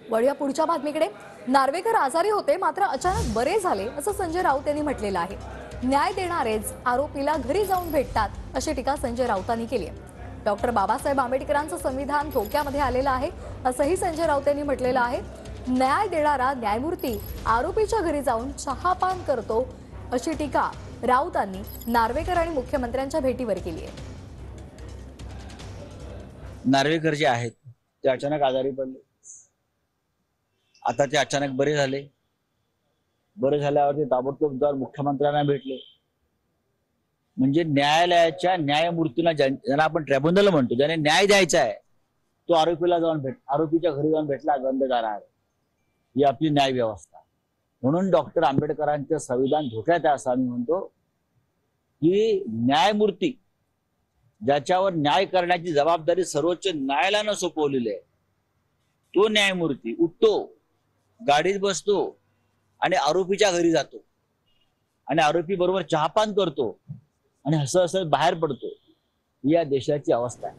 वळूया पुढच्या बातमीकडे। नार्वेकर आजारी होते मात्र अचानक बरे झाले असं संजय राऊत यांनी म्हटलेलं आहे। न्याय देणारेच आरोपीला घरी जाऊन भेटतात अशी टीका संजय राऊतांनी केली आहे। डॉक्टर बाबासाहेब आंबेडकरांचं संविधान धोक्यामध्ये आलेलं आहे असंही संजय राऊत यांनी म्हटलेलं आहे। न्याय देणारा न्यायमूर्ती आरोपीच्या घरी जाऊन चहापान करतो अशी टीका राऊतांनी नार्वेकर आणि मुख्यमंत्र्यांच्या भेटीवर केली आहे। नार्वेकर जे आहेत ते अचानक आजारी पडले, आता ते अचानक बरे झाले। बरे झाल्यावर ते ताबडतोब जाऊन मुख्यमंत्र्यांना भेटले। म्हणजे न्यायालयाच्या न्यायमूर्तीला ज्यांना आपण ट्रिब्युनल म्हणतो, ज्याने न्याय द्यायचा आहे तो आरोपीच्या घरी जाऊन भेटला गंधदार आहे। ही आपली न्याय व्यवस्था। म्हणून डॉक्टर आंबेडकरांचं संविधान धोक्यात आहे असं आम्ही म्हणतो की न्यायमूर्ती ज्याच्यावर न्याय करण्याची जबाबदारी सर्वोच्च न्यायालयानं सोपवलेली आहे, तो न्यायमूर्ती उठतो, गाडीत बसतो आणि आरोपीच्या घरी जातो आणि आरोपी बरोबर चहापान करतो आणि हसत हसत बाहेर पडतो। ही या देशाची अवस्था आहे।